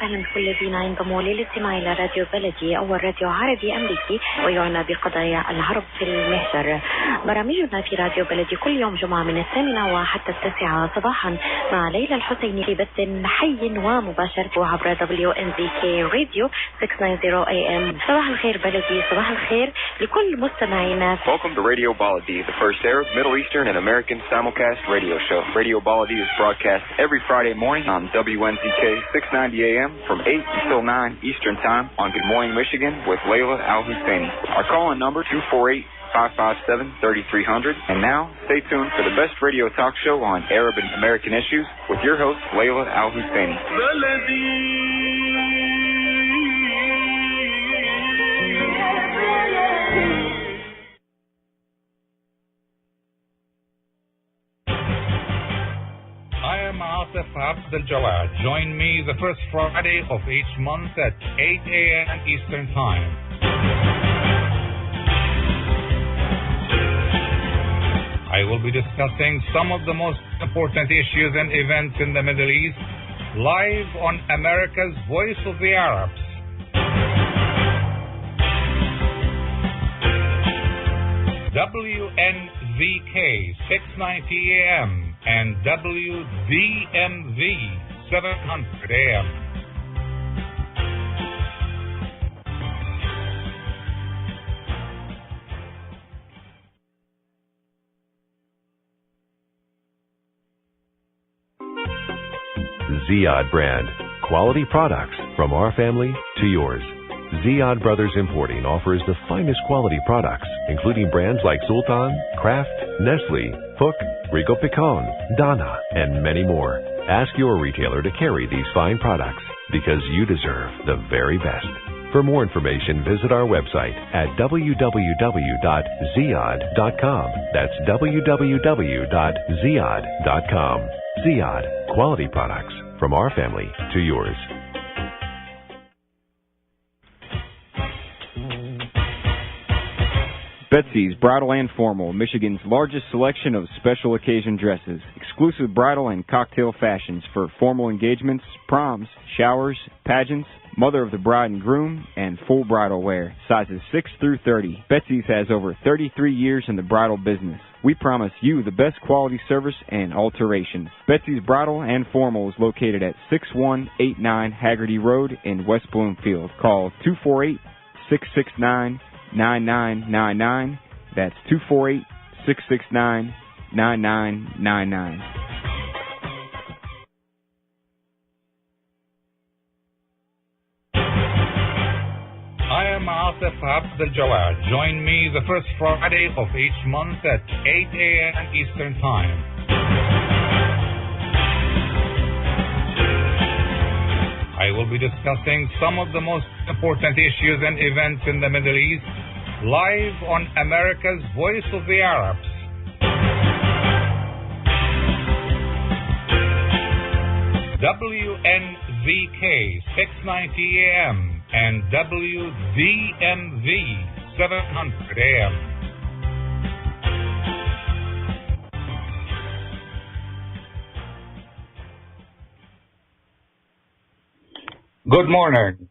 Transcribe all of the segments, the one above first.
أهلا بكل الذين ينضموا للاستماع إلى راديو بلدي أول راديو عربي أمريكي ويعنى بقضايا العرب في المهجر. برامجنا في راديو بلدي كل يوم جمعة من 8 وحتى 9 صباحا مع ليلى الحسيني في بث حي ومباشر وعبر WNZK راديو 690 AM. صباح الخير بلدي، صباح الخير لكل مستمعينا. Welcome to Radio Baladi, the first Arab, Middle Eastern, and American simulcast radio show. Radio Baladi is broadcast every Friday morning on WNZK 690 AM from 8 until 9 Eastern Time on Good Morning Michigan with Layla Al-Husseini. Our call-in number 248-557-3300. And now, stay tuned for the best radio talk show on Arab and American issues with your host, Layla Al-Husseini. I am Asif Abdel-Jawad. Join me the first Friday of each month at 8 a.m. Eastern Time. I will be discussing some of the most important issues and events in the Middle East live on America's Voice of the Arabs. WNZK 690 AM and WDMV 700 AM. Ziyad brand. Quality products from our family to yours. Ziyad Brothers Importing offers the finest quality products, including brands like Sultan, Kraft, Nestle, Hook, Rico Picon, Donna, and many more. Ask your retailer to carry these fine products because you deserve the very best. For more information, visit our website at www.ziyad.com. That's www.ziyad.com. Ziyad, quality products from our family to yours. Betsy's Bridal and Formal, Michigan's largest selection of special occasion dresses. Exclusive bridal and cocktail fashions for formal engagements, proms, showers, pageants, mother of the bride and groom, and full bridal wear. Sizes 6 through 30. Betsy's has over 33 years in the bridal business. We promise you the best quality service and alterations. Betsy's Bridal and Formal is located at 6189 Haggerty Road in West Bloomfield. Call 248-669-9999. That's 248-669-9999. I am Asif Abdel-Jawad. Join me the first Friday of each month at 8 a.m. Eastern Time. I will be discussing some of the most important issues and events in the Middle East live on America's Voice of the Arabs. WNZK 690 AM and WDMV 700 AM. Good morning.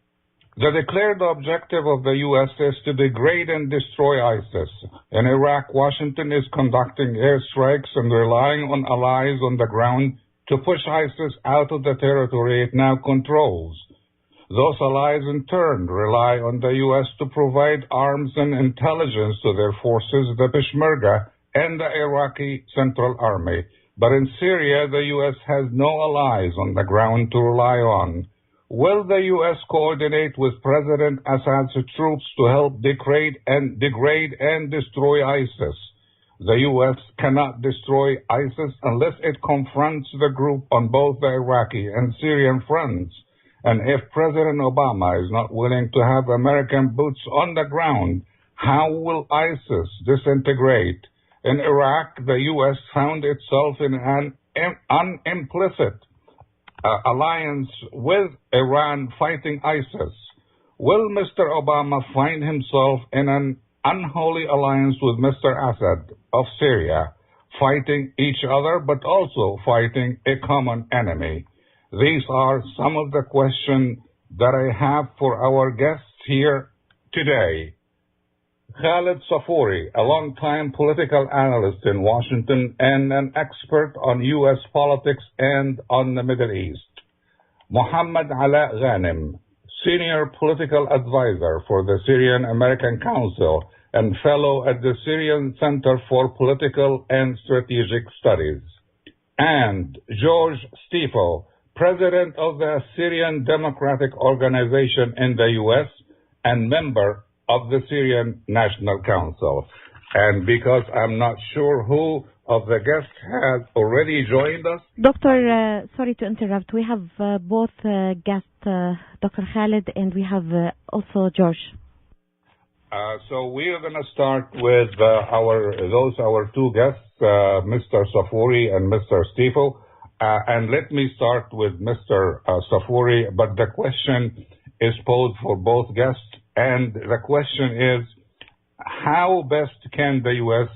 The declared objective of the U.S. is to degrade and destroy ISIS. In Iraq, Washington is conducting airstrikes and relying on allies on the ground to push ISIS out of the territory it now controls. Those allies, in turn, rely on the U.S. to provide arms and intelligence to their forces, the Peshmerga, and the Iraqi Central Army. But in Syria, the U.S. has no allies on the ground to rely on. Will the U.S. coordinate with President Assad's troops to help degrade and destroy ISIS? The U.S. cannot destroy ISIS unless it confronts the group on both the Iraqi and Syrian fronts. And if President Obama is not willing to have American boots on the ground, how will ISIS disintegrate? In Iraq, the U.S. found itself in an implicit alliance with Iran fighting ISIS. Will Mr. Obama find himself in an unholy alliance with Mr. Assad of Syria, fighting each other but also fighting a common enemy? These are some of the questions that I have for our guests here today. Khalid Safouri, a long-time political analyst in Washington and an expert on U.S. politics and on the Middle East. Mohammed Ala Ghanem, senior political advisor for the Syrian American Council and fellow at the Syrian Center for Political and Strategic Studies. And George Stifel, president of the Syrian Democratic Organization in the U.S. and member of the Syrian National Council. And because I'm not sure who of the guests has already joined us. Doctor, sorry to interrupt. We have both guests, Dr. Khalid, and we have also George. So we are going to start with our two guests, Mr. Safouri and Mr. Stifel. And let me start with Mr. Safouri, but the question is posed for both guests. And the question is, how best can the U.S.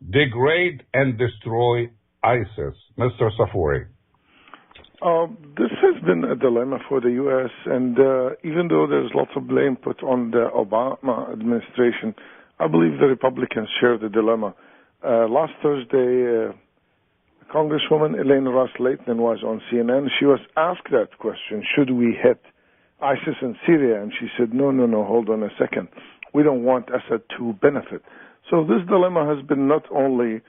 degrade and destroy ISIS? Mr. Safouri. This has been a dilemma for the U.S., and even though there's lots of blame put on the Obama administration, I believe the Republicans share the dilemma. Last Thursday, Congresswoman Elaine Ross-Lehtinen was on CNN. She was asked that question, should we hit ISIS in Syria? And she said, no, hold on a second. We don't want Assad to benefit. So this dilemma has been not only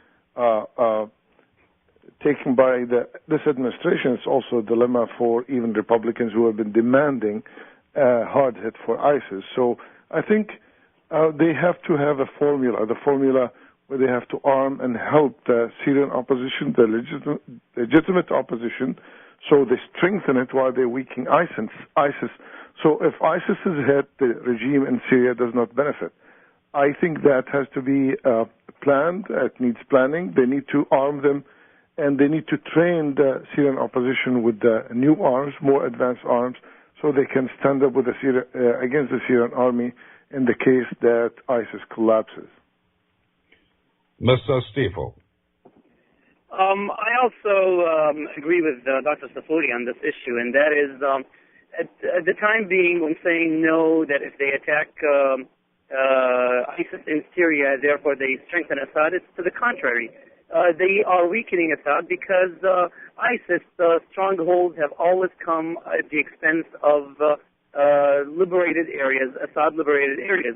taken by this administration, it's also a dilemma for even Republicans who have been demanding a hard hit for ISIS. So I think they have to have the formula where they have to arm and help the Syrian opposition, the legitimate opposition, so they strengthen it while they're weakening ISIS. So if ISIS is hit, the regime in Syria does not benefit. I think that has to be planned. It needs planning. They need to arm them, and they need to train the Syrian opposition with the new arms, more advanced arms, so they can stand up with against the Syrian army in the case that ISIS collapses. Mr. Stifel. I also agree with Dr. Safouri on this issue, and that is at the time being when saying no, that if they attack ISIS in Syria, therefore they strengthen Assad, it's to the contrary. They are weakening Assad because ISIS strongholds have always come at the expense of liberated areas, Assad-liberated areas,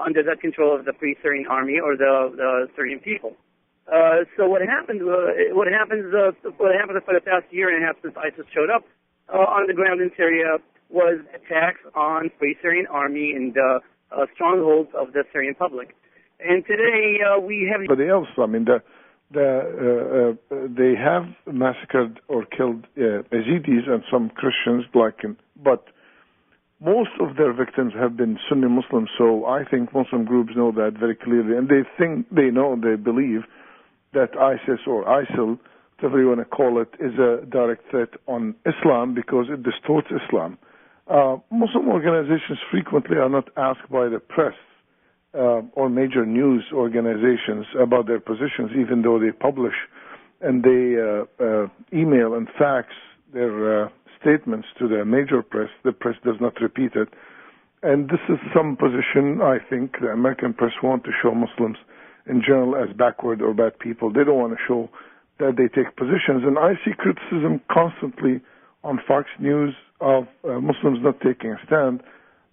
under the control of the Free Syrian Army or the Syrian people. So what happens for the past year and a half since ISIS showed up on the ground in Syria was attacks on Free Syrian Army and strongholds of the Syrian public. And today we have... But else, I mean, they have massacred or killed Yazidis and some Christians, but most of their victims have been Sunni Muslims. So I think Muslim groups know that very clearly, and they believe that ISIS or ISIL, whatever you want to call it, is a direct threat on Islam because it distorts Islam. Muslim organizations frequently are not asked by the press or major news organizations about their positions, even though they publish and they email and fax their statements to the major press. The press does not repeat it. And this is some position I think the American press want to show Muslims in general as backward or bad people. They don't want to show that they take positions. And I see criticism constantly on Fox News of Muslims not taking a stand.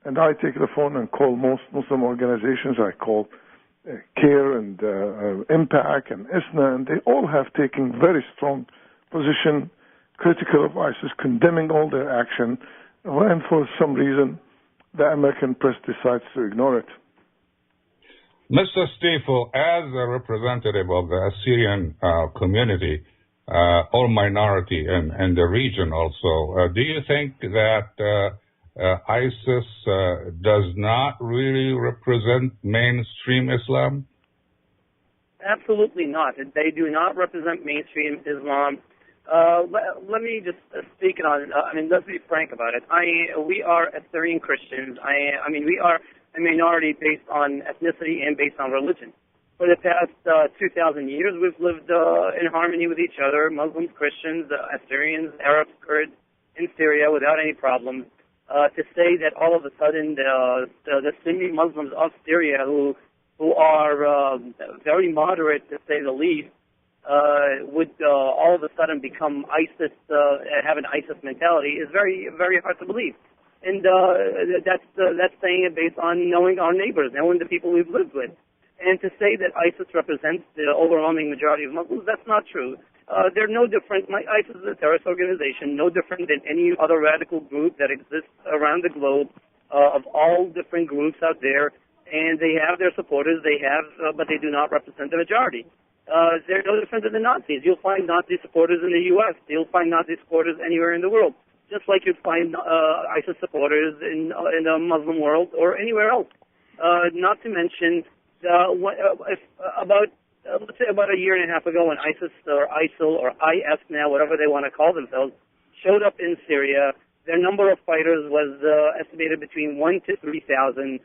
And I take the phone and call most Muslim organizations. I call CARE and Impact and ISNA, and they all have taken very strong position, critical of ISIS, condemning all their action. And for some reason, the American press decides to ignore it. Mr. Stifel, as a representative of the Syrian community or minority in the region also, do you think that ISIS does not really represent mainstream Islam? Absolutely not. They do not represent mainstream Islam. Let me just speak on. Let's be frank about it. We are Assyrian Christians. We are a minority based on ethnicity and based on religion. For the past 2,000 years, we've lived in harmony with each other, Muslims, Christians, Assyrians, Arabs, Kurds, in Syria without any problems. To say that all of a sudden the Sunni Muslims of Syria, who are very moderate to say the least, would all of a sudden become ISIS, have an ISIS mentality, is very, very hard to believe. And that's saying it based on knowing our neighbors, knowing the people we've lived with. And to say that ISIS represents the overwhelming majority of Muslims, that's not true. They're no different. ISIS is a terrorist organization, no different than any other radical group that exists around the globe, of all different groups out there. And they have their supporters, but they do not represent the majority. They're no different than the Nazis. You'll find Nazi supporters in the U.S. You'll find Nazi supporters anywhere in the world, just like you'd find ISIS supporters in the Muslim world or anywhere else. Not to mention, let's say about a year and a half ago, when ISIS or ISIL or IS now, whatever they want to call themselves, showed up in Syria, their number of fighters was estimated between 1,000 to 3,000.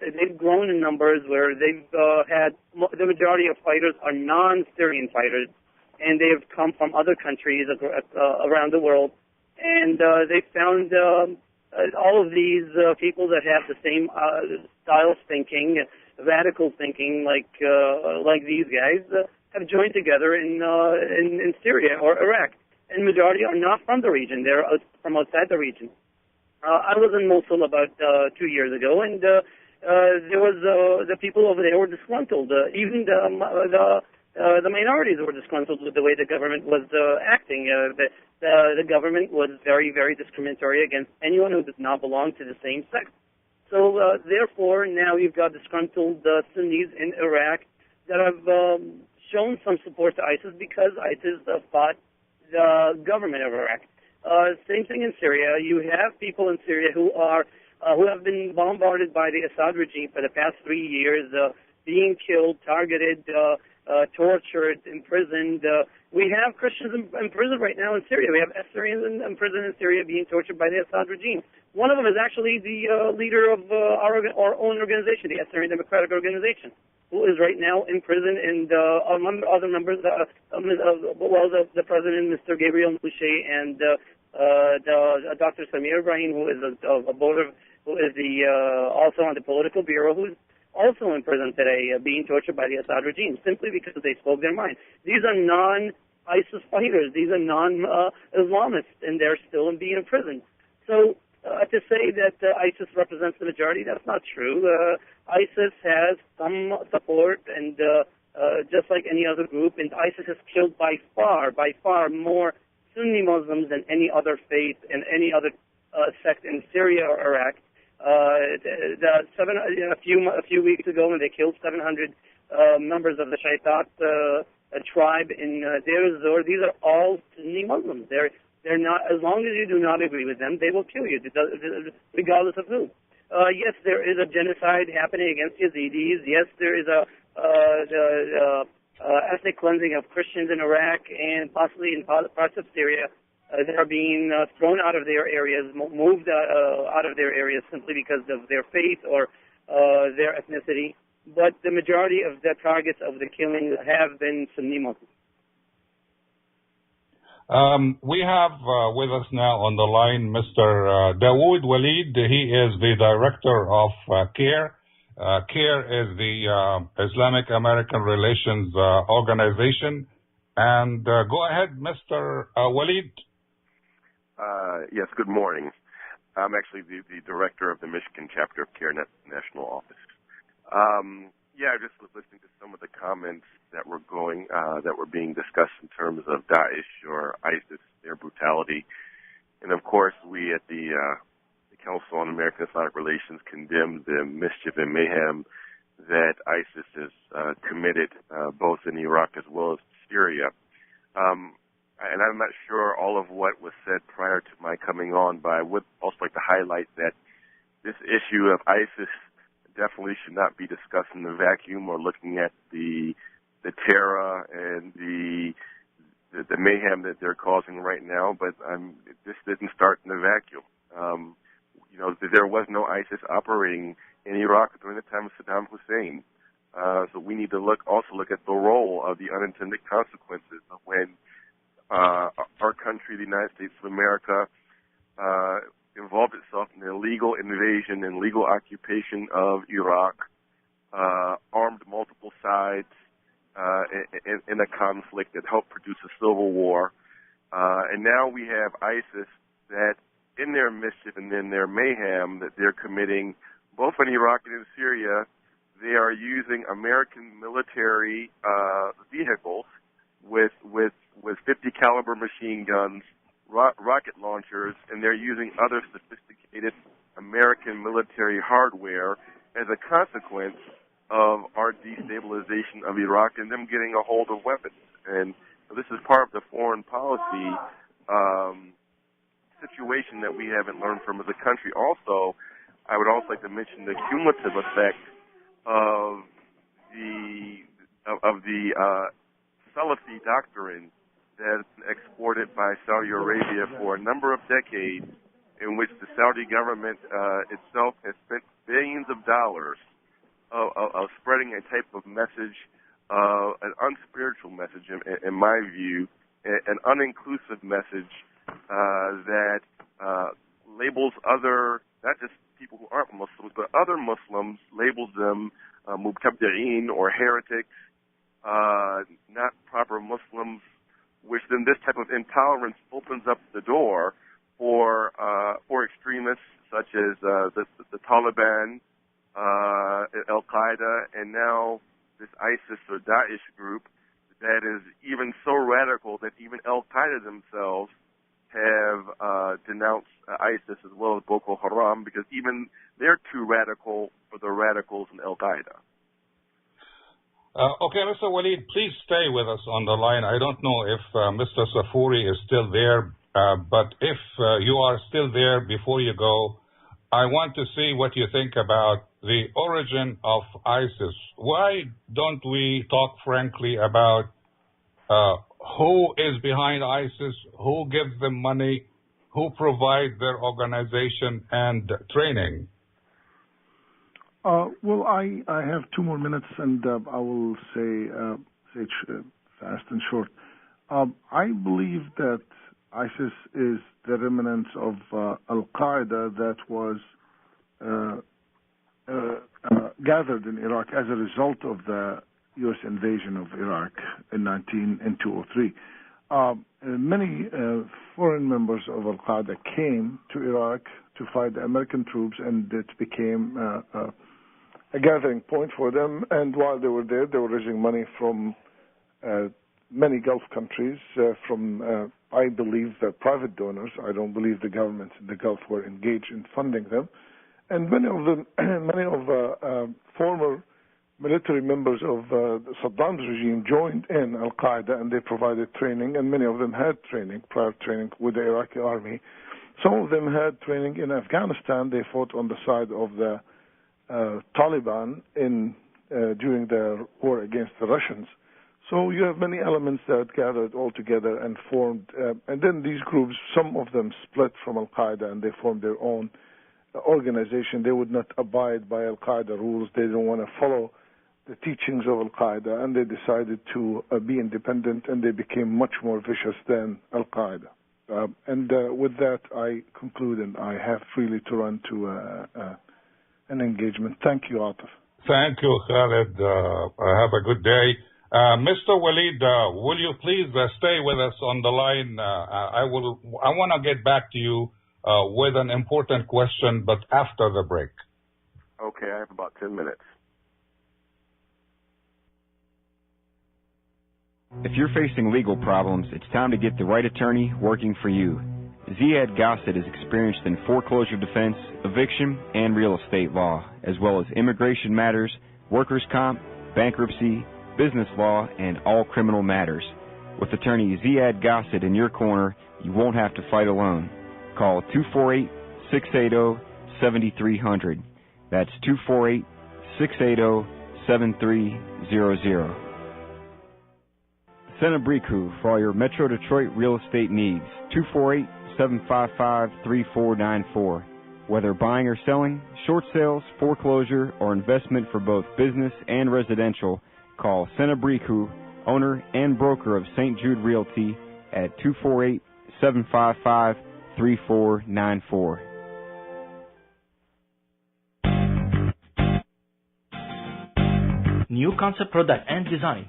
They've grown in numbers where they've had the majority of fighters are non-Syrian fighters, and they've come from other countries around the world. And they found all of these people that have the same style of thinking, radical thinking, like these guys, have joined together in Syria or Iraq. And majority are not from the region; they're from outside the region. I was in Mosul about 2 years ago, and there was the people over there were disgruntled. Even the minorities were disgruntled with the way the government was acting. The government was very, very discriminatory against anyone who did not belong to the same sect. So therefore, now you've got disgruntled Sunnis in Iraq that have shown some support to ISIS because ISIS fought the government of Iraq. Same thing in Syria. You have people in Syria who have been bombarded by the Assad regime for the past 3 years, being killed, targeted, tortured, imprisoned. We have Christians in prison right now in Syria. We have Assyrians in prison in Syria being tortured by the Assad regime. One of them is actually the leader of our own organization, the Assyrian Democratic Organization, who is right now in prison, and other members, the president, Mr. Gabriel Mouche, and Dr. Samir Ibrahim, who is a voter, who is also on the political bureau, who's also in prison today, being tortured by the Assad regime, simply because they spoke their mind. These are non-ISIS fighters. These are non-Islamists, and they're still being imprisoned. So to say that ISIS represents the majority, that's not true. ISIS has some support, and just like any other group, and ISIS has killed by far more Sunni Muslims than any other faith and any other sect in Syria or Iraq. A few weeks ago, when they killed 700 members of the Shaitat tribe in Deir ez-Zor, these are all Sunni Muslims. They're not, as long as you do not agree with them, they will kill you, regardless of who. Yes, there is a genocide happening against Yazidis. Yes, there is a ethnic cleansing of Christians in Iraq and possibly in parts of Syria that are being thrown out of their areas, moved out of their areas simply because of their faith or their ethnicity. But the majority of the targets of the killings have been Sunni Muslims. We have with us now on the line Mr. Dawood Walid. He is the director of CARE. CARE is the Islamic American Relations Organization. And go ahead, Mr. Walid. Yes, good morning. I'm actually the director of the Michigan chapter of CARE National Office. I just was listening to some of the comments that were being discussed in terms of Daesh or ISIS, their brutality. And of course, we at the Council on American Islamic Relations condemn the mischief and mayhem that ISIS has committed both in Iraq as well as Syria. And I'm not sure all of what was said prior to my coming on, but I would also like to highlight that this issue of ISIS definitely should not be discussed in the vacuum or looking at the terror and the the mayhem that they're causing right now, but this didn't start in a vacuum. There was no ISIS operating in Iraq during the time of Saddam Hussein. So we need to also look at the role of the unintended consequences of when our country, the United States of America, involved itself in the illegal invasion and legal occupation of Iraq, armed multiple sides in a conflict that helped produce a civil war. And now we have ISIS that, in their mischief and in their mayhem that they're committing, both in Iraq and in Syria, they are using American military vehicles with 50 caliber machine guns, rocket launchers, and they're using other sophisticated American military hardware as a consequence of our destabilization of Iraq and them getting a hold of weapons. And this is part of the foreign policy situation that we haven't learned from as a country. Also, I would also like to mention the cumulative effect of the Salafi doctrine that's exported by Saudi Arabia for a number of decades, in which the Saudi government itself has spent billions of dollars of spreading a type of message, an unspiritual message, in my view, an uninclusive message that labels other, not just people who aren't Muslims, but other Muslims, labels them mubtadi'een or heretics, not proper Muslims, which then this type of intolerance opens up the door for extremists such as the Taliban, Al-Qaeda, and now this ISIS or Daesh group that is even so radical that even Al-Qaeda themselves have denounced ISIS as well as Boko Haram, because even they're too radical for the radicals in Al-Qaeda. Okay, Mr. Walid, please stay with us on the line. I don't know if Mr. Safuri is still there, but if you are still there before you go, I want to see what you think about the origin of ISIS. Why don't we talk frankly about who is behind ISIS, who gives them money, who provides their organization and training? Well, I have 2 more minutes, and I will say it fast and short. I believe that ISIS is the remnants of Al-Qaeda that was gathered in Iraq as a result of the U.S. invasion of Iraq in 2003. Many foreign members of Al-Qaeda came to Iraq to fight the American troops, and it became a gathering point for them. And while they were there, they were raising money from many Gulf countries, from, I believe, private donors. I don't believe the governments in the Gulf were engaged in funding them. And many of them, former military members of Saddam's regime joined in Al-Qaeda, and they provided training, and many of them had prior training with the Iraqi army. Some of them had training in Afghanistan. They fought on the side of the Taliban during their war against the Russians. So you have many elements that gathered all together and formed, and then these groups, some of them split from Al-Qaeda and they formed their own organization. They would not abide by Al-Qaeda rules. They didn't want to follow the teachings of Al-Qaeda, and they decided to be independent, and they became much more vicious than Al-Qaeda. And with that, I conclude, and I have freely to run to an engagement. Thank you, Atif. Thank you, Khalid. Have a good day. Mr. Walid, will you please stay with us on the line? I want to get back to you with an important question, but after the break. Okay, I have about 10 minutes. If you're facing legal problems, it's time to get the right attorney working for you. Ziad Gossett is experienced in foreclosure defense, eviction, and real estate law, as well as immigration matters, workers' comp, bankruptcy, business law, and all criminal matters. With attorney Ziad Gossett in your corner, you won't have to fight alone. Call 248-680-7300. That's 248-680-7300. Senabriku for all your Metro Detroit real estate needs. 248-755-3494. Whether buying or selling, short sales, foreclosure, or investment for both business and residential, call Senabriku, owner and broker of St. Jude Realty, at 248-755-3494. New Concept Product and Design،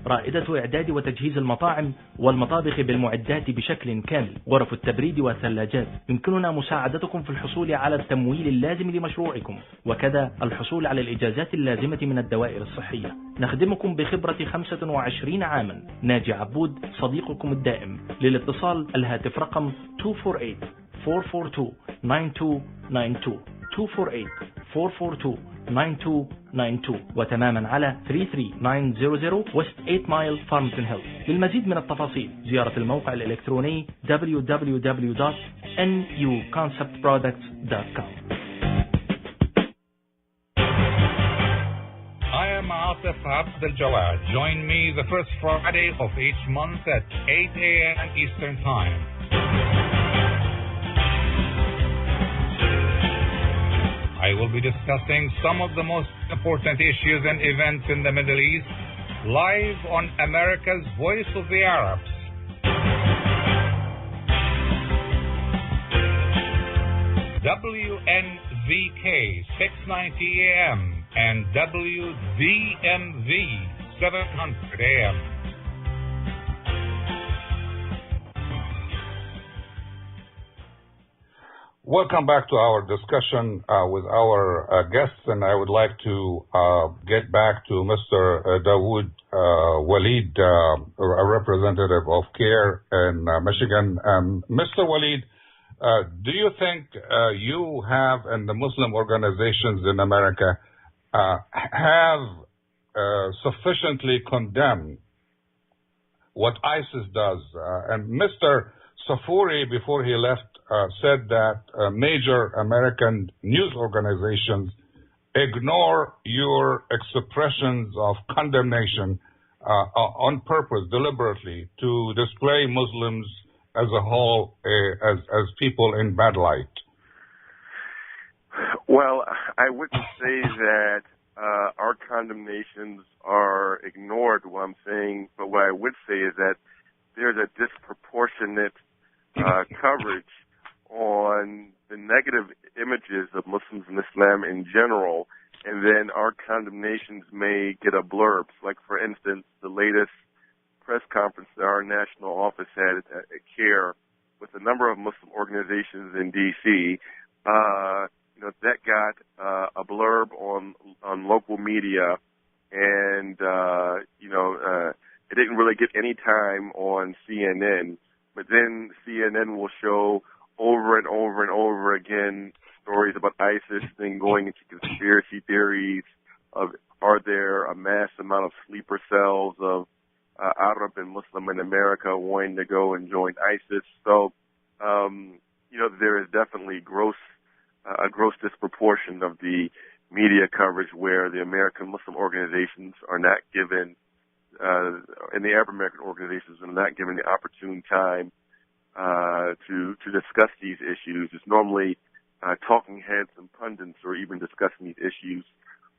رائدة إعداد وتجهيز المطاعم والمطابخ بالمعدات بشكل كامل، غرف التبريد والثلاجات. يمكننا مساعدتكم في الحصول على التمويل اللازم لمشروعكم، وكذا الحصول على الإجازات اللازمة من الدوائر الصحية. نخدمكم بخبرة 25 عاما. ناجي عبود صديقكم الدائم. للاتصال الهاتف رقم 248-442-9292 248-442-9292 وتماما على 33900 West 8 Mile Farmington Hills. للمزيد من التفاصيل زيارة الموقع الإلكتروني www.nuconceptproducts.com. I am Atif Abdel Jawad. Join me the first Friday of each month at 8 a.m. Eastern Time. I will be discussing some of the most important issues and events in the Middle East, live on America's Voice of the Arabs. WNVK 690 AM and WVMV 700 AM. Welcome back to our discussion with our guests, and I would like to get back to Mr. Dawood Walid, a representative of CARE in Michigan. Mr. Walid, do you think you have and the Muslim organizations in America have sufficiently condemned what ISIS does? And Mr. Safuri, before he left, said that major American news organizations ignore your expressions of condemnation on purpose, deliberately, to display Muslims as a whole as people in bad light. Well, I wouldn't say that our condemnations are ignored, what I'm saying, but what I would say is that there's a disproportionate coverage on the negative images of Muslims and Islam in general, and then our condemnations may get a blurb. Like, for instance, the latest press conference that our national office had at CARE with a number of Muslim organizations in D.C., that got a blurb on local media, and it didn't really get any time on CNN. But then CNN will show over and over and over again stories about ISIS, then going into conspiracy theories of, are there a mass amount of sleeper cells of Arab and Muslim in America wanting to go and join ISIS. So, there is definitely a gross disproportion of the media coverage where the American Muslim organizations are not given, and the Arab American organizations are not given the opportune time to discuss these issues. It's normally talking heads and pundits who are even discussing these issues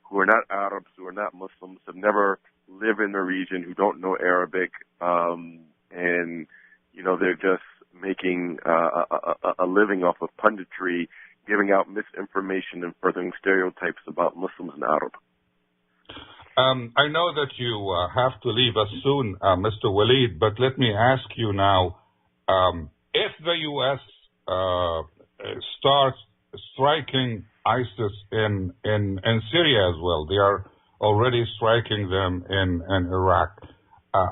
who are not Arabs, who are not Muslims, have never lived in the region, who don't know Arabic, and they're just making a living off of punditry, giving out misinformation and furthering stereotypes about Muslims and Arab. I know that you have to leave us soon, Mr. Walid, but let me ask you now, if the U.S. starts striking ISIS in Syria as well, they are already striking them in Iraq,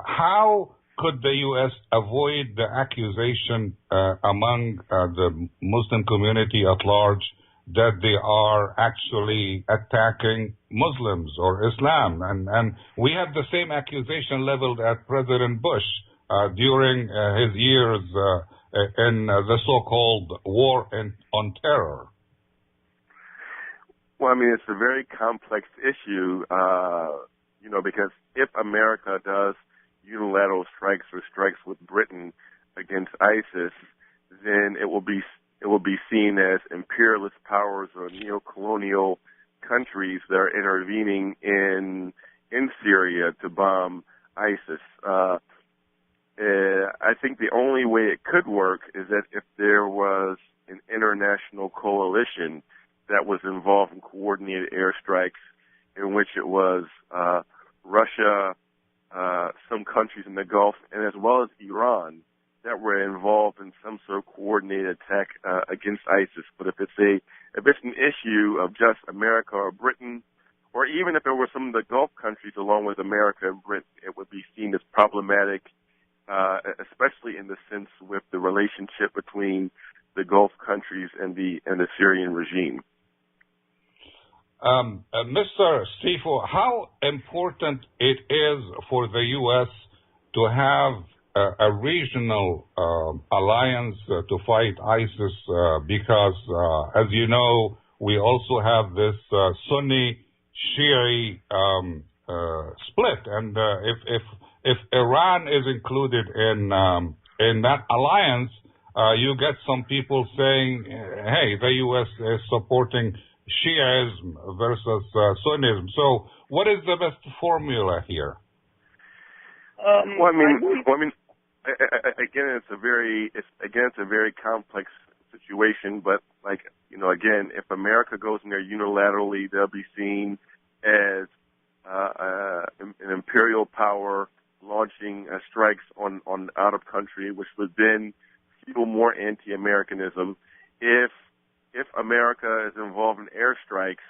how could the U.S. avoid the accusation among the Muslim community at large that they are actually attacking Muslims or Islam? And we have the same accusation leveled at President Bush during his years in the so-called war on terror. Well, I mean, it's a very complex issue, because if America does unilateral strikes or strikes with Britain against ISIS, then it will be seen as imperialist powers or neo-colonial countries that are intervening in Syria to bomb ISIS. I think the only way it could work is that if there was an international coalition that was involved in coordinated airstrikes, in which it was Russia, some countries in the Gulf, and as well as Iran that were involved in some sort of coordinated attack against ISIS. But if it's an issue of just America or Britain, or even if it were some of the Gulf countries along with America and Britain, it would be seen as problematic, especially in the sense with the relationship between the Gulf countries and the Syrian regime. Mr. Stifo, how important it is for the U.S. to have a regional alliance to fight ISIS because, as you know, we also have this Sunni-Shia split, and if Iran is included in that alliance, you get some people saying, "Hey, the U.S. is supporting Shiism versus Sunnism." So, what is the best formula here? Again, it's a very complex situation. But again, if America goes in there unilaterally, they'll be seen as an imperial power launching strikes on out of country, which would then fuel more anti-Americanism. If America is involved in airstrikes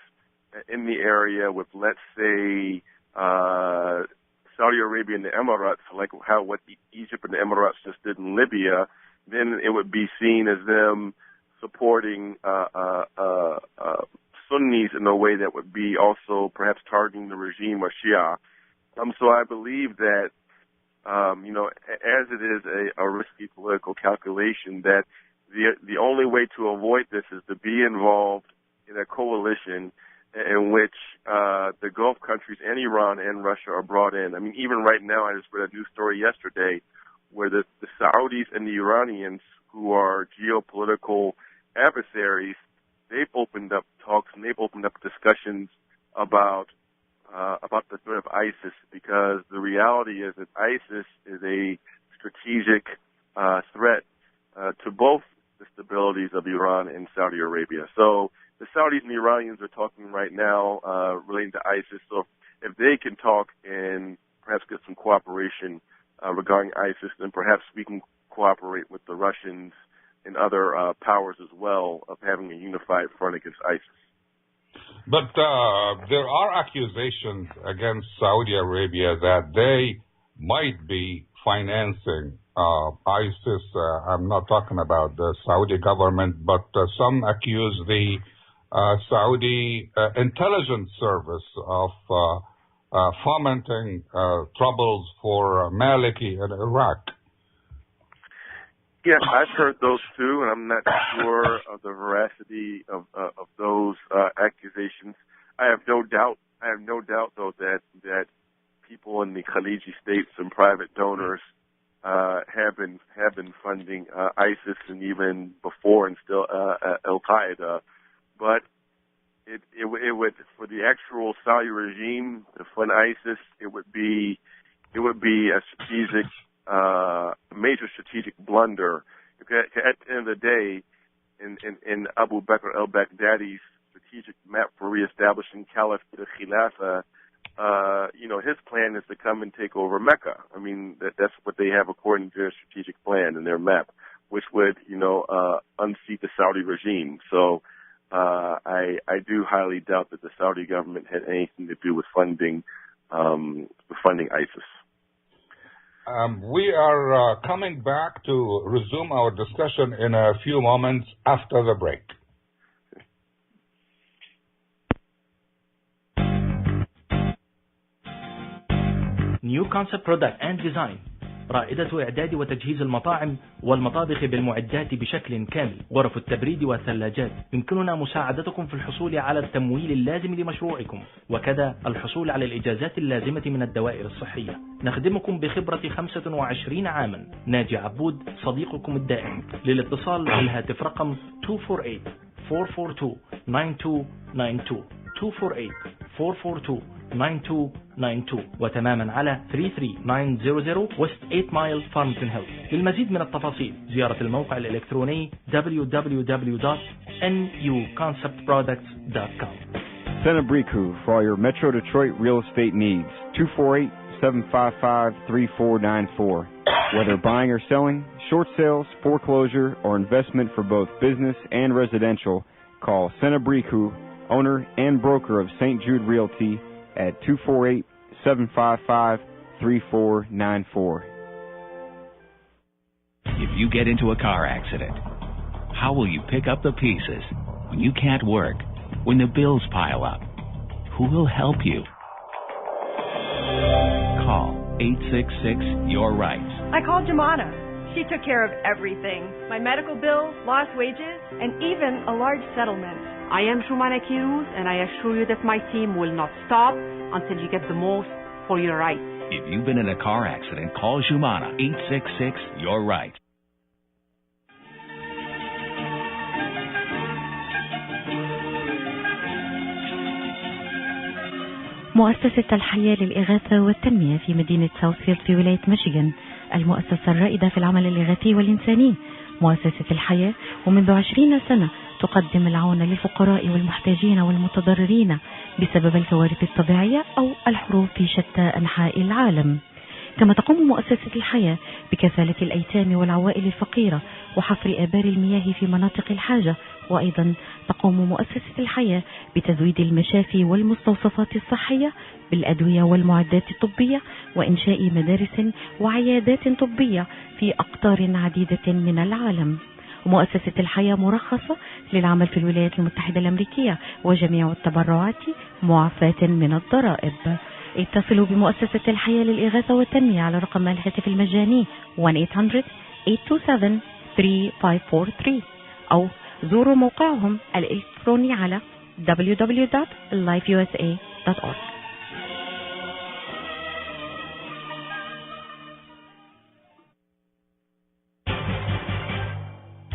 in the area with, let's say, Saudi Arabia and the Emirates, like what Egypt and the Emirates just did in Libya, then it would be seen as them supporting Sunnis in a way that would be also perhaps targeting the regime or Shia. So I believe that, as it is a risky political calculation, that the only way to avoid this is to be involved in a coalition in which the Gulf countries and Iran and Russia are brought in. I mean, even right now, I just read a news story yesterday where the Saudis and the Iranians, who are geopolitical adversaries, they've opened up talks and they've opened up discussions about the threat of ISIS, because the reality is that ISIS is a strategic threat to both the stabilities of Iran and Saudi Arabia. So the Saudis and the Iranians are talking right now relating to ISIS. So if they can talk and perhaps get some cooperation regarding ISIS, then perhaps we can cooperate with the Russians and other powers as well of having a unified front against ISIS. But there are accusations against Saudi Arabia that they might be financing ISIS. I'm not talking about the Saudi government, but some accuse the Saudi intelligence service of fomenting troubles for Maliki in Iraq. Yeah, I've heard those too, and I'm not sure of the veracity of those accusations. I have no doubt, though, that people in the Khaliji states and private donors have been funding ISIS, and even before, and still Al Qaeda. But it would, for the actual Saudi regime to fund ISIS, it would be a strategic. Major strategic blunder. At the end of the day, in Abu Bakr al-Baghdadi's strategic map for reestablishing Caliphate Khilafah, his plan is to come and take over Mecca. I mean, that's what they have according to their strategic plan and their map, which would, unseat the Saudi regime. So I do highly doubt that the Saudi government had anything to do with funding ISIS. We are coming back to resume our discussion in a few moments after the break. New concept product and design. رائدة إعداد وتجهيز المطاعم والمطابخ بالمعدات بشكل كامل، غرف التبريد والثلاجات. يمكننا مساعدتكم في الحصول على التمويل اللازم لمشروعكم، وكذا الحصول على الإجازات اللازمة من الدوائر الصحية. نخدمكم بخبرة 25 عاما. ناجي عبود صديقكم الدائم. للاتصال بالهاتف رقم 248-442-9292 248-442-9292 وتماما على 33900 West 8 Mile Farmington Hills. للمزيد من التفاصيل زيارة الموقع الإلكتروني www.nuconceptproducts.com. Senabriku for all your Metro Detroit real estate needs. 248-755-3494. Whether buying or selling, short sales, foreclosure, or investment for both business and residential, call Senabriku, owner and broker of St. Jude Realty, at 248-755-3494. If you get into a car accident, how will you pick up the pieces when you can't work, when the bills pile up? Who will help you? Call 866-YOUR-RIGHTS. I called Jemana. She took care of everything. My medical bills, lost wages, and even a large settlement. I am Shumana Kiruz, and I assure you that my team will not stop until you get the most for your rights. If you've been in a car accident, call Jumana. 866-YOUR-RIGHTS. مؤسسة الحياة للإغاثة والتنمية في مدينة ساوثفيلد في ولاية ميشيغان، المؤسسة الرائدة في العمل الإغاثي والإنساني. مؤسسة الحياة ومنذ 20 سنة تقدم العون للفقراء والمحتاجين والمتضررين بسبب الكوارث الطبيعية أو الحروب في شتى أنحاء العالم. كما تقوم مؤسسة الحياة بكفالة الأيتام والعوائل الفقيرة وحفر آبار المياه في مناطق الحاجة، وأيضا تقوم مؤسسة الحياة بتزويد المشافي والمستوصفات الصحية بالأدوية والمعدات الطبية وإنشاء مدارس وعيادات طبية في أقطار عديدة من العالم. مؤسسة الحياة مرخصة للعمل في الولايات المتحدة الأمريكية، وجميع التبرعات معفاة من الضرائب. اتصلوا بمؤسسة الحياة للإغاثة والتنمية على رقم الهاتف المجاني 1-800-827-3543 أو زوروا موقعهم الإلكتروني على www.lifeusa.org.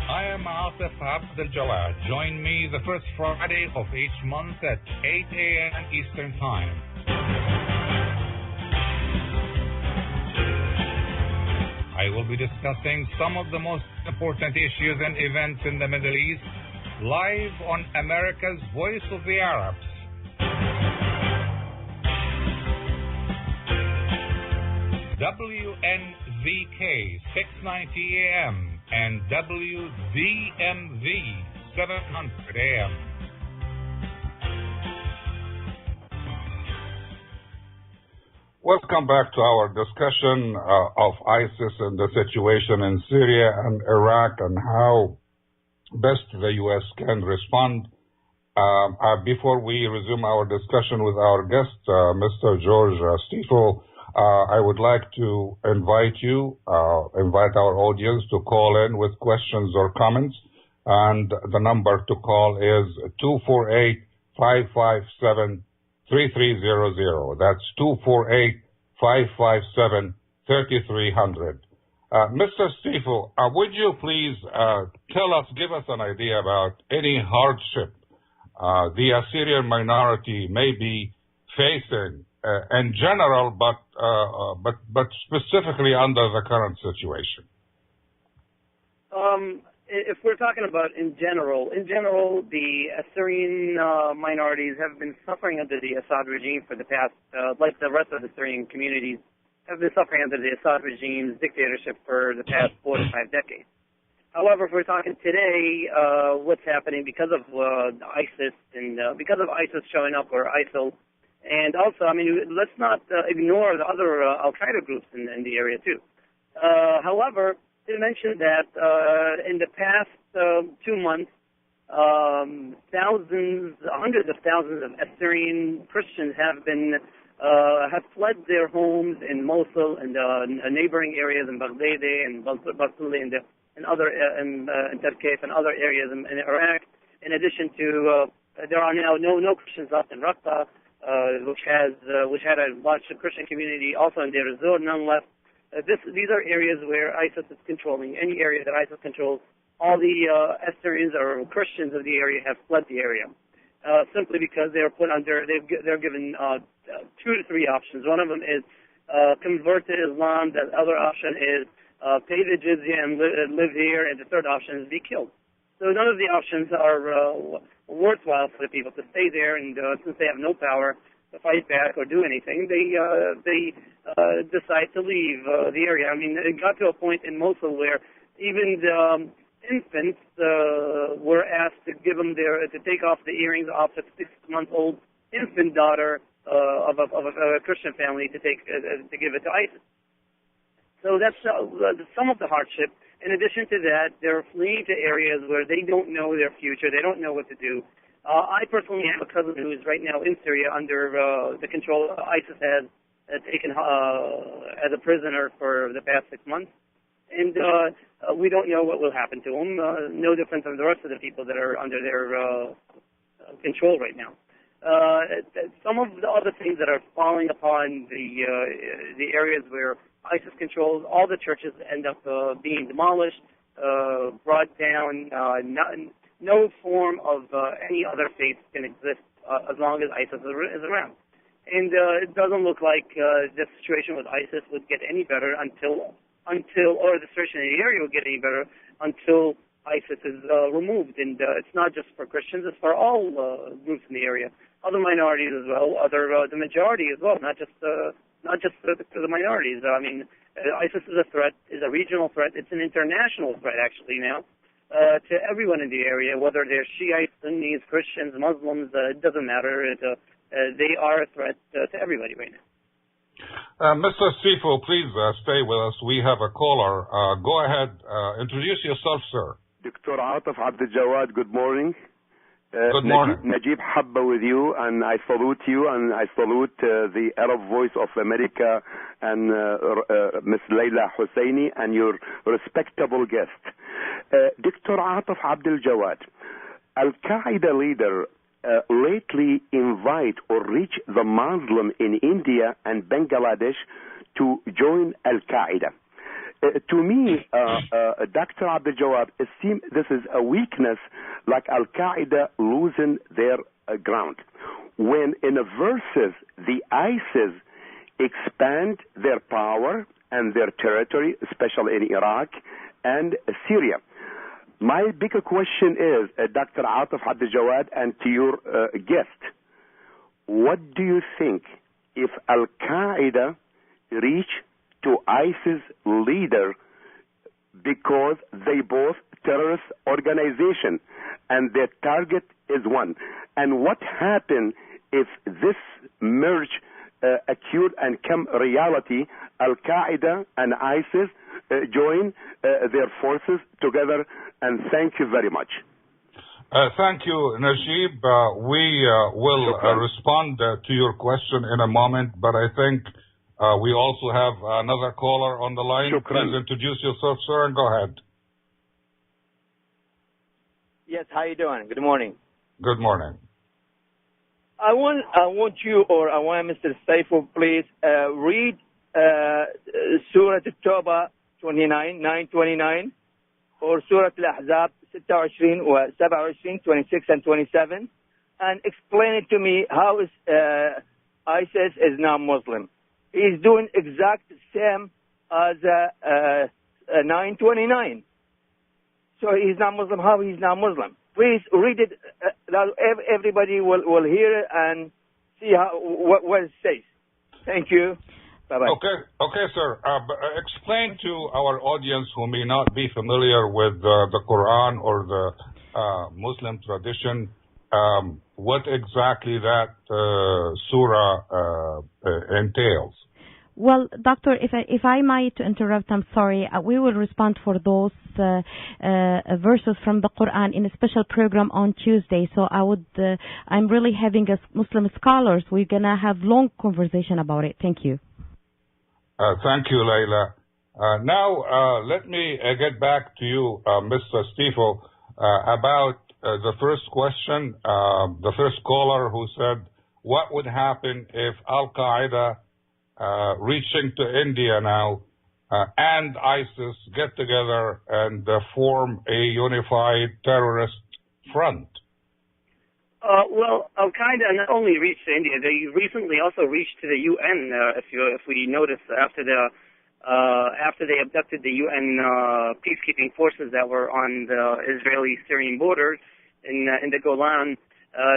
I am Atif Abdel Jawad. Join me the first Friday of each month at 8 a.m. Eastern Time. I will be discussing some of the most important issues and events in the Middle East live on America's Voice of the Arabs. WNZK 690 AM and WZMV 700 AM. Welcome back to our discussion of ISIS and the situation in Syria and Iraq and how best the U.S. can respond. Before we resume our discussion with our guest, Mr. George Stiefel, I would like to invite our audience to call in with questions or comments. And the number to call is 248-557-3300. That's 248-557-3300. Mr. Stiefel, would you please give us an idea about any hardship the Assyrian minority may be facing in general, but specifically under the current situation? If we're talking about in general, the Assyrian minorities have been suffering under the Assad regime for the past, like the rest of the Syrian communities, have been suffering under the Assad regime's dictatorship for the past 4 to 5 decades. However, if we're talking today, what's happening because of ISIS and because of ISIS showing up, or ISIL, and also, let's not ignore the other Al-Qaeda groups in the area too. However, they mentioned that in the past 2 months, hundreds of thousands of Assyrian Christians have been have fled their homes in Mosul and neighboring areas in Baghdad and Basra and other in Turkey and other areas in Iraq. In addition to, there are now no Christians left in Raqqa, which had a large Christian community. Also in Deir ez-Zor, none left. These are areas where ISIS is controlling. Any area that ISIS controls, all the Assyrians or Christians of the area have fled the area. Simply because they're put under, they're given 2 to 3 options. One of them is convert to Islam. The other option is pay the jizya and live here. And the third option is be killed. So none of the options are worthwhile for the people to stay there. And since they have no power to fight back or do anything, they decide to leave the area. I mean, it got to a point in Mosul where even the infants were asked to give them to take off the earrings off a 6-month-old infant daughter of a Christian family to give it to ISIS. So that's some of the hardship. In addition to that, they're fleeing to areas where they don't know their future. They don't know what to do. I personally have a cousin who is right now in Syria under the control ISIS has taken as a prisoner for the past 6 months. And we don't know what will happen to him. No different from the rest of the people that are under their control right now. Some of the other things that are falling upon the areas where ISIS controls, all the churches end up being demolished, brought down. No form of any other faith can exist as long as ISIS is around. And it doesn't look like the situation with ISIS would get any better until or the situation in the area will get any better until ISIS is removed. And it's not just for Christians; it's for all groups in the area, other minorities as well, the majority as well, not just the minorities. I mean, ISIS is a threat, is a regional threat. It's an international threat actually now to everyone in the area, whether they're Shiites, Sunnis, Christians, Muslims. It doesn't matter. They are a threat to everybody right now. Mr. Sifo, please stay with us. We have a caller. Go ahead. Introduce yourself, sir. Dr. Atif Abdel Jawad, good morning. Good morning. Najib Habba with you, and I salute you, and I salute the Arab Voice of America and Ms. Layla Husseini and your respectable guest. Dr. Atif Abdel Jawad, Al-Qaeda leader lately invite or reach the Muslim in India and Bangladesh to join Al-Qaeda. To me, Dr. Abdel Jawad, it seems this is a weakness, like Al-Qaeda losing their ground. When in verses the ISIS expand their power and their territory, especially in Iraq and Syria. My bigger question is, Dr. Atif Abdel Jawad, and to your guest, what do you think if Al-Qaeda reach to ISIS leader, because they both terrorist organization and their target is one? And what happen if this merge acute and come reality, Al-Qaeda and ISIS join their forces together? And thank you very much. Thank you, Najib. We will respond to your question in a moment, but I think we also have another caller on the line. Please introduce yourself, sir, and go ahead. Yes, how you doing? Good morning. Good morning. I want you, or I want Mr. Saiful, please read Surah At-Tawbah 929, or Surah Al-Ahzab 26 و 27, 26 and 27, and explain it to me how is ISIS is now Muslim. He's doing exact same as 929. So he's not Muslim. How he's not Muslim? Please read it. Everybody will hear it and see what it says. Thank you. Bye-bye. Okay, sir. Explain to our audience who may not be familiar with the Quran or the Muslim tradition what exactly that surah entails. Well, Doctor, if I might interrupt, I'm sorry. We will respond for those verses from the Quran in a special program on Tuesday. So I'm really having a Muslim scholars. We're gonna have long conversation about it. Thank you. Thank you, Layla. Now, let me get back to you, Mr. Stifel, about the first question. The first caller who said, what would happen if Al-Qaeda reaching to India now and ISIS get together and form a unified terrorist front? Well, Al-Qaeda not only reached to India, they recently also reached to the UN. If we notice, after they abducted the UN peacekeeping forces that were on the Israeli-Syrian border in the Golan,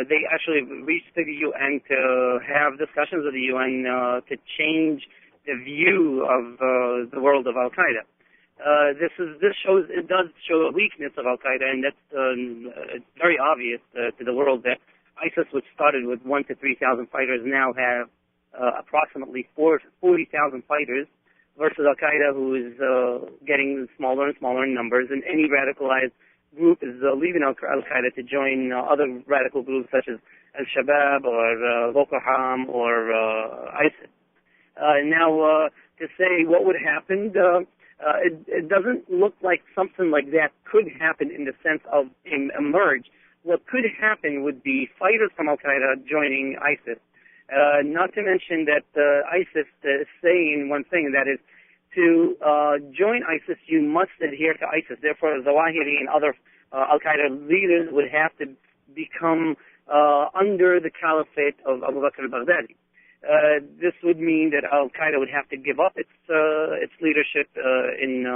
they actually reached to the UN to have discussions with the UN to change the view of the world of Al-Qaeda. It does show a weakness of Al-Qaeda, and that's it's very obvious to the world that ISIS, which started with 1,000 to 3,000 fighters, now have approximately 40,000 fighters, versus Al-Qaeda, who is getting smaller and smaller in numbers, and any radicalized group is leaving Al-Qaeda to join other radical groups such as Al-Shabaab or Boko Haram or ISIS. Now, to say what would happen, it doesn't look like something like that could happen in the sense of emerge. What could happen would be fighters from Al-Qaeda joining ISIS. Not to mention that ISIS is saying one thing, that is, to join ISIS, you must adhere to ISIS. Therefore, Zawahiri and other Al-Qaeda leaders would have to become under the caliphate of Abu Bakr al-Baghdadi. This would mean that Al-Qaeda would have to give up its leadership in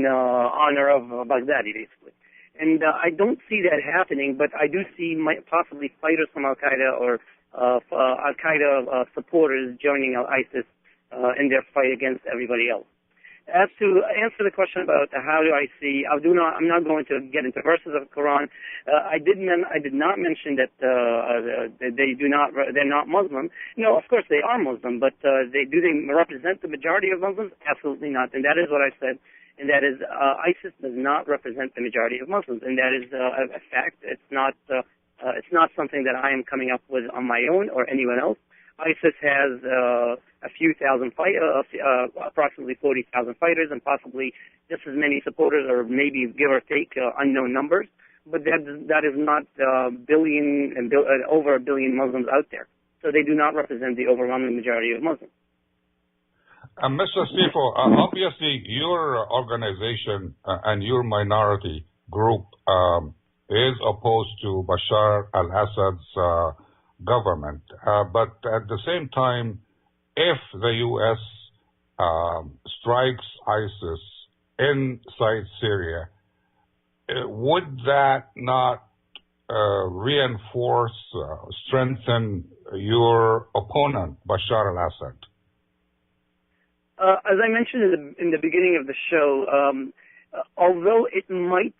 honor of Baghdadi, basically. And I don't see that happening, but I do see possibly fighters from Al-Qaeda or Al-Qaeda supporters joining ISIS in their fight against everybody else. As to answer the question about how do I see, I'm not going to get into verses of the Quran. I did not mention that they're not Muslim. No, of course they are Muslim, but do they represent the majority of Muslims? Absolutely not. And that is what I said. And that is, ISIS does not represent the majority of Muslims, and that is a fact. It's not something that I am coming up with on my own or anyone else. ISIS has a few thousand approximately 40,000 fighters, and possibly just as many supporters, or maybe give or take unknown numbers. But that is not over a billion Muslims out there. So they do not represent the overwhelming majority of Muslims. Mr. Stifel, obviously your organization and your minority group is opposed to Bashar al-Assad's government. But at the same time, if the U.S. strikes ISIS inside Syria, would that not reinforce, strengthen your opponent, Bashar al-Assad? As I mentioned in the beginning of the show, although it might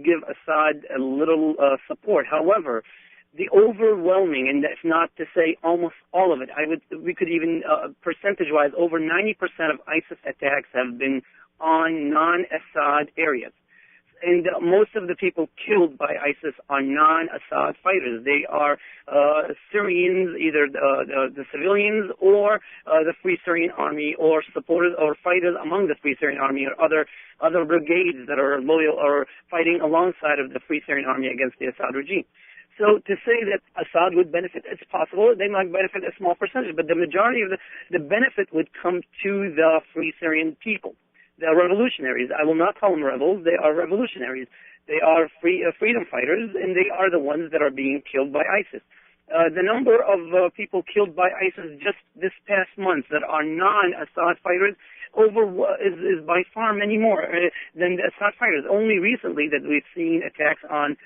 give Assad a little support, however, the overwhelming, and if not to say almost all of it, we could even percentage-wise, over 90% of ISIS attacks have been on non-Assad areas. And most of the people killed by ISIS are non-Assad fighters. They are Syrians, either the civilians or the Free Syrian Army, or supporters or fighters among the Free Syrian Army, or other brigades that are loyal or fighting alongside of the Free Syrian Army against the Assad regime. So to say that Assad would benefit, it's possible. They might benefit a small percentage, but the majority of the benefit would come to the Free Syrian people. The revolutionaries. I will not call them rebels. They are revolutionaries. They are freedom fighters, and they are the ones that are being killed by ISIS. The number of people killed by ISIS just this past month that are non-Assad fighters is by far many more than the Assad fighters. Only recently that we've seen attacks on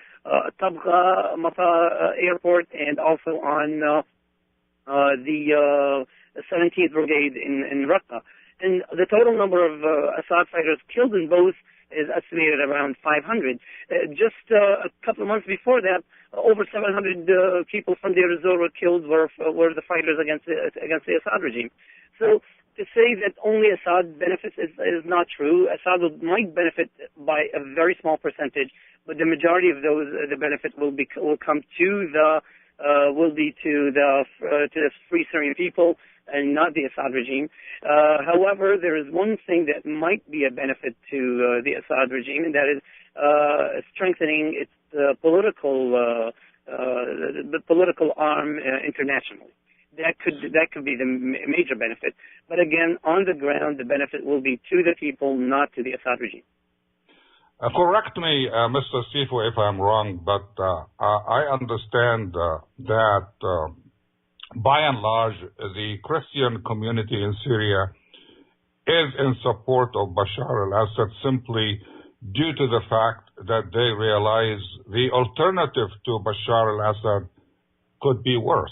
Tabqa Mata airport, and also on the 17th Brigade in Raqqa. And the total number of Assad fighters killed in both is estimated around 500. Just a couple of months before that, over 700 people from Deir ez-Zor were killed, were the fighters against the Assad regime. So to to say that only Assad benefits is not true. Assad might benefit by a very small percentage, but the majority of the benefit will come to the free Syrian people and not the Assad regime. However, there is one thing that might be a benefit to the Assad regime, and that is strengthening its political arm internationally. That could be the major benefit. But again, on the ground, the benefit will be to the people, not to the Assad regime. Correct me, Mr. Sifo, if I'm wrong, but I understand that by and large, the Christian community in Syria is in support of Bashar al-Assad simply due to the fact that they realize the alternative to Bashar al-Assad could be worse.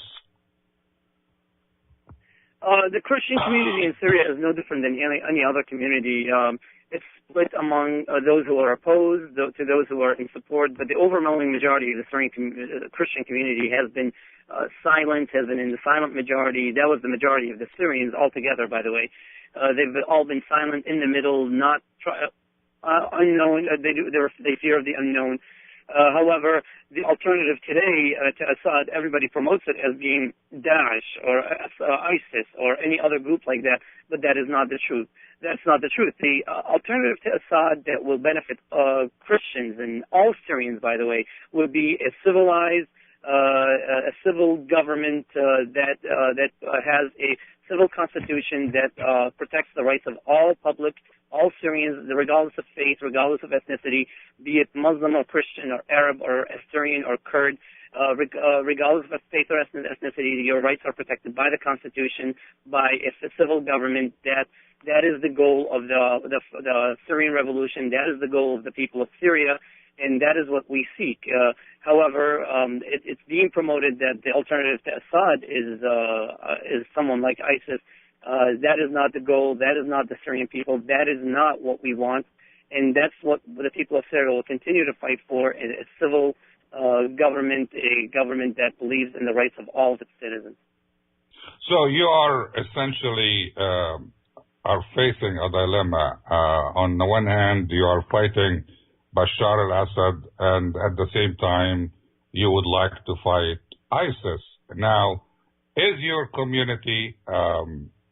The Christian community in Syria is no different than any other community. It's split among those who are opposed to those who are in support, but the overwhelming majority of the Syrian Christian community has been silent, has been in the silent majority. That was the majority of the Syrians altogether, by the way. They've all been silent in the middle, not unknown. They fear the unknown. However, the alternative today to Assad, everybody promotes it as being Daesh or ISIS or any other group like that, but that is not the truth. That's not the truth. The alternative to Assad that will benefit Christians and all Syrians, by the way, would be a civilized, a civil government that has a civil constitution that protects the rights of all Syrians, regardless of faith, regardless of ethnicity, be it Muslim or Christian or Arab or Assyrian or Kurd, regardless of faith or ethnicity, your rights are protected by the Constitution, by a civil government. That is the goal of the Syrian revolution. That is the goal of the people of Syria, and that is what we seek. However, it's being promoted that the alternative to Assad is someone like ISIS. That is not the goal. That is not the Syrian people. That is not what we want. And that's what the people of Syria will continue to fight for, a civil government, a government that believes in the rights of all of its citizens. So you are essentially are facing a dilemma. On the one hand, you are fighting Bashar al-Assad, and at the same time, you would like to fight ISIS. Now, is your community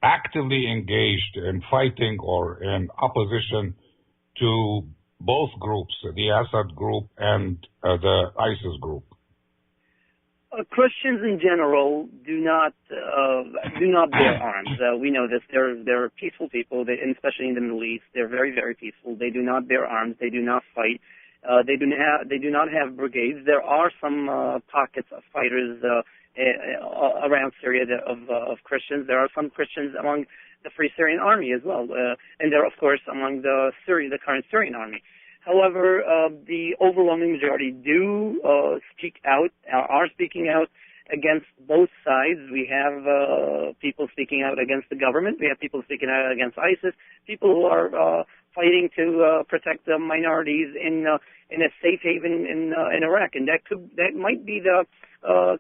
actively engaged in fighting or in opposition to both groups, the Assad group and the ISIS group? Christians in general do not bear arms. We know this. They're peaceful people, and especially in the Middle East, they're very, very peaceful. They do not bear arms. They do not fight. They do not have brigades. There are some pockets of fighters around Syria of Christians. There are some Christians among the Free Syrian Army as well, and they're of course among the current Syrian Army. However, the overwhelming majority are speaking out against both sides. We have people speaking out against the government. We have people speaking out against ISIS. People who are fighting to protect the minorities in a safe haven in Iraq, and that might be the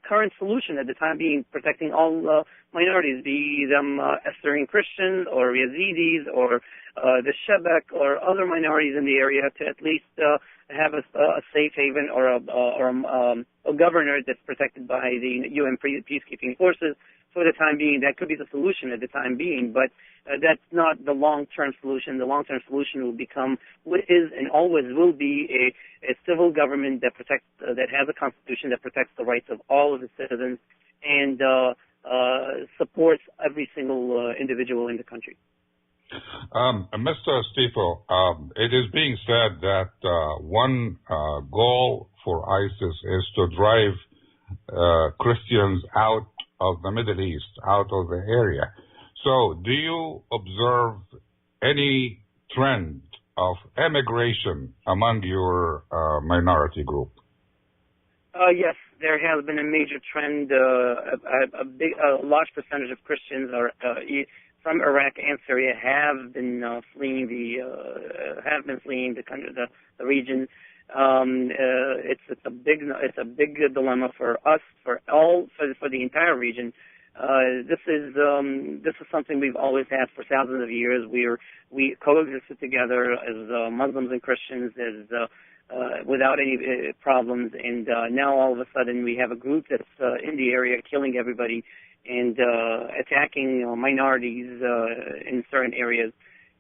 current solution at the time being, protecting all minorities, be them Assyrian Christians or Yazidis or the Shebek or other minorities in the area, to at least have a safe haven or a governor that's protected by the UN peacekeeping forces for the time being. That could be the solution at the time being, but that's not the long-term solution. The long-term solution will become what is and always will be a civil government that has a constitution that protects the rights of all of its citizens and supports every single individual in the country. Mr. Stifo, it is being said that one goal for ISIS is to drive Christians out of the Middle East, out of the area. So do you observe any trend of emigration among your minority group? Yes, there has been a major trend. A large percentage of Christians from Iraq and Syria have been fleeing the country, the region. It's a big dilemma for us, for the entire region. This is something we've always had for thousands of years. We coexisted together as Muslims and Christians without any problems, and now all of a sudden we have a group that's in the area killing everybody and attacking minorities in certain areas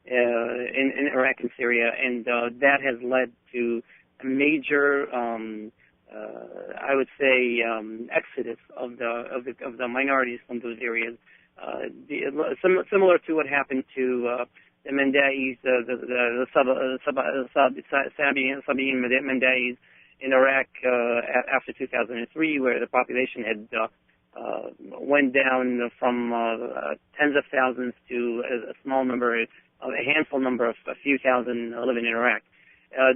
in Iraq and Syria, and that has led to a major I would say exodus of the minorities from those areas, similar to what happened to the Mandais, the Sabian Mandais in Iraq after 2003, where the population had went down from tens of thousands to a small number, a handful number of a few thousand living in Iraq.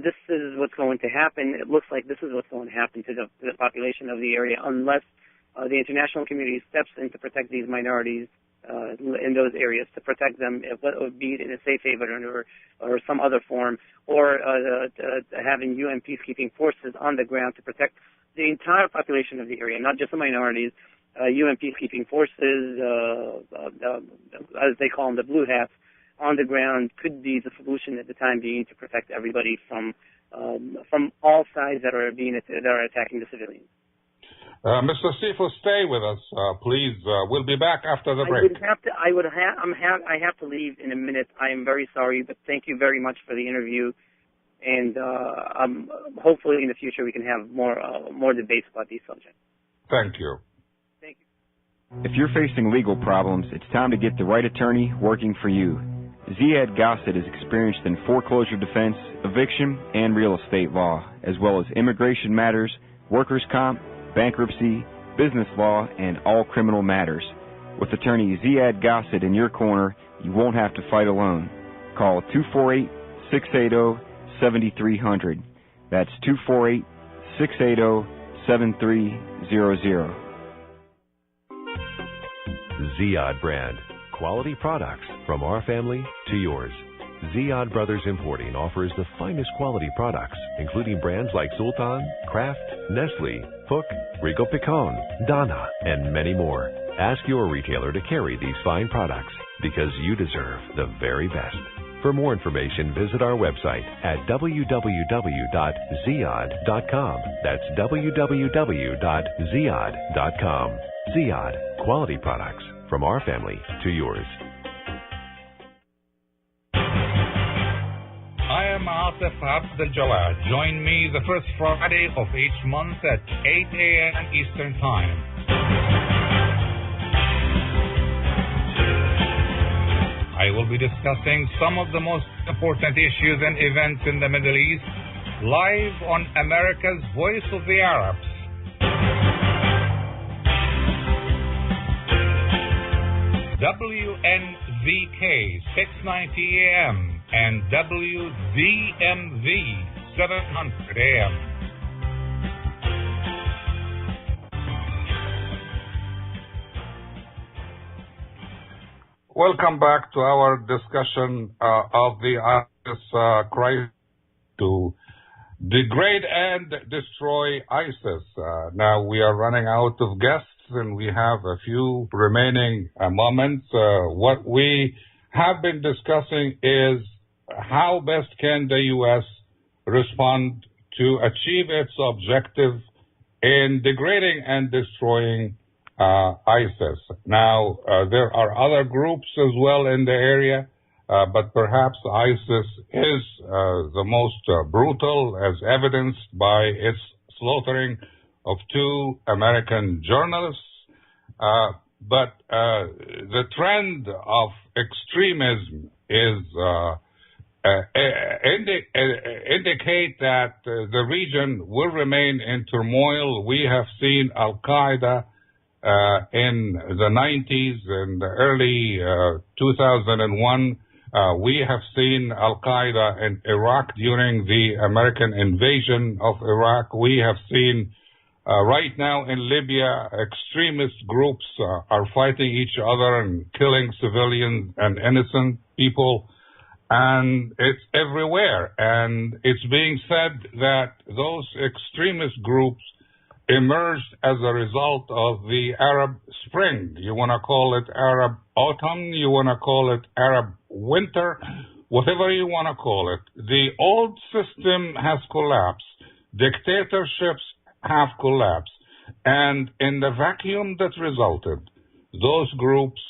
This is what's going to happen. It looks like this is what's going to happen to the population of the area unless the international community steps in to protect these minorities in those areas, to protect them, be it in a safe haven or some other form, or having UN peacekeeping forces on the ground to protect the entire population of the area, not just the minorities. UN peacekeeping forces, as they call them, the blue hats, on the ground could be the solution at the time being to protect everybody from all sides that are attacking the civilians. Mr. Sifu, stay with us, please. We'll be back after the break. I have to leave in a minute. I am very sorry, but thank you very much for the interview, and hopefully in the future we can have more debates about these subjects. Thank you. Thank you. If you're facing legal problems, it's time to get the right attorney working for you. Ziad Gossett is experienced in foreclosure defense, eviction, and real estate law, as well as immigration matters, workers' comp, bankruptcy, business law, and all criminal matters. With attorney Ziad Gossett in your corner, you won't have to fight alone. Call 248-680-7300. That's 248-680-7300. Ziad brand. Quality products from our family to yours. Ziad Brothers Importing offers the finest quality products, including brands like Sultan, Kraft, Nestle, Hook, Rico Picon, Donna, and many more. Ask your retailer to carry these fine products because you deserve the very best. For more information, visit our website at www.ziad.com. That's www.ziad.com. Ziad, quality products from our family to yours. I am Atif Abdel-Jawad. Join me the first Friday of each month at 8 a.m. Eastern Time. I will be discussing some of the most important issues and events in the Middle East live on America's Voice of the Arabs. WNVK 690 AM and WDMV 700 AM. Welcome back to our discussion of the ISIS crisis to degrade and destroy ISIS. Now we are running out of guests and we have a few remaining moments. What we have been discussing is how best can the U.S. respond to achieve its objective in degrading and destroying ISIS. Now, there are other groups as well in the area, but perhaps ISIS is the most brutal, as evidenced by its slaughtering of 2 American journalists. But the trend of extremism is indicate that the region will remain in turmoil. We have seen Al-Qaeda in the 90s and the early 2001. We have seen Al-Qaeda in Iraq during the American invasion of Iraq. We have seen right now in Libya, extremist groups are fighting each other and killing civilians and innocent people. And it's everywhere. And it's being said that those extremist groups emerged as a result of the Arab Spring. You want to call it Arab Autumn, you want to call it Arab Winter, whatever you want to call it. The old system has collapsed. Dictatorships have collapsed. And in the vacuum that resulted, those groups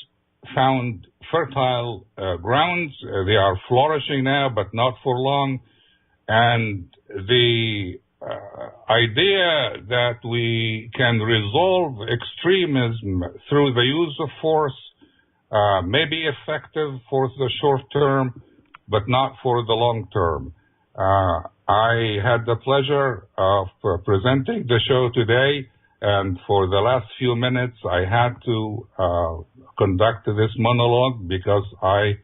found fertile grounds. They are flourishing now, but not for long. And the idea that we can resolve extremism through the use of force may be effective for the short term, but not for the long term. I had the pleasure of presenting the show today, and for the last few minutes I had to conduct this monologue because I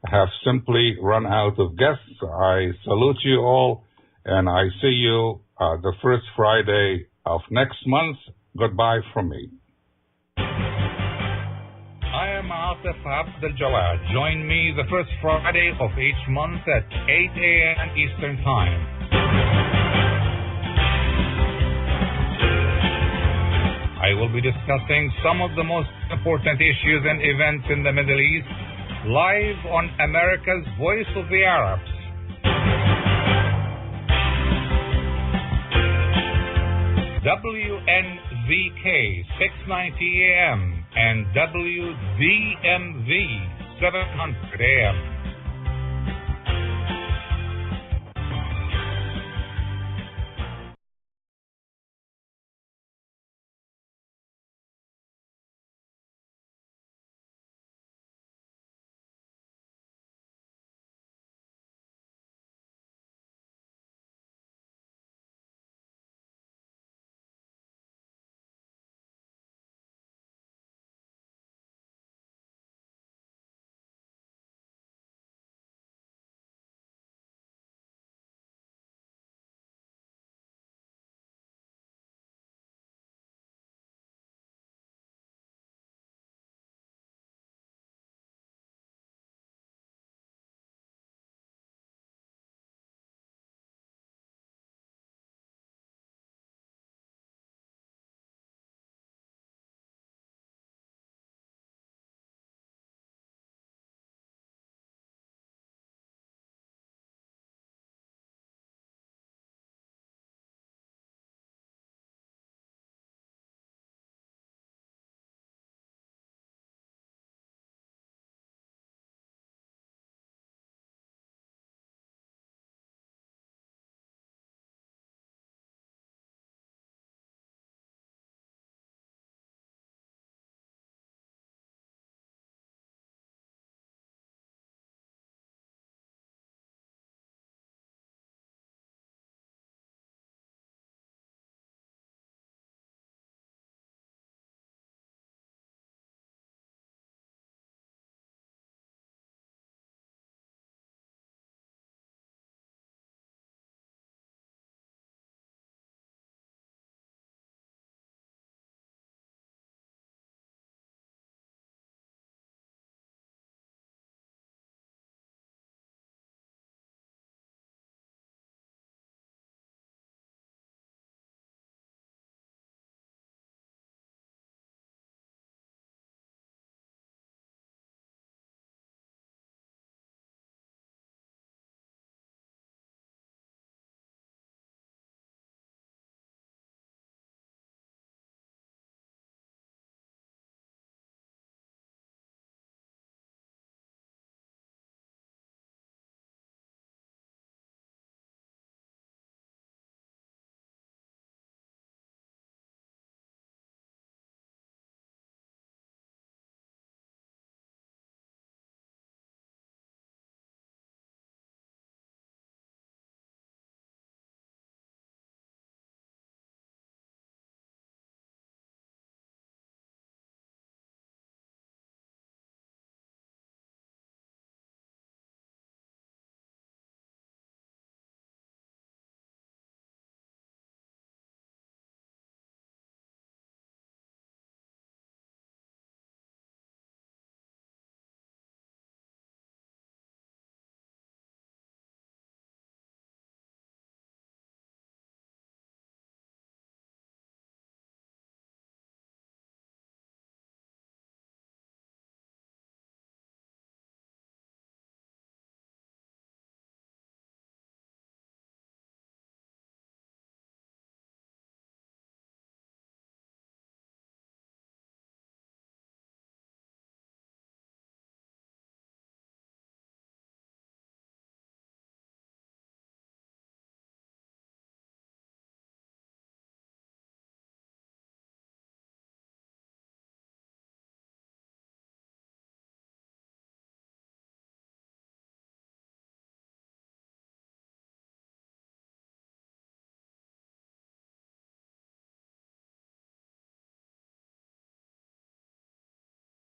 have simply run out of guests. I salute you all, and I see you the first Friday of next month. Goodbye from me. I am Atif Abdel Jawad. Join me the first Friday of each month at 8 a.m. Eastern Time. I will be discussing some of the most important issues and events in the Middle East live on America's Voice of the Arabs. WNZK 690 AM and WVMV 700 AM.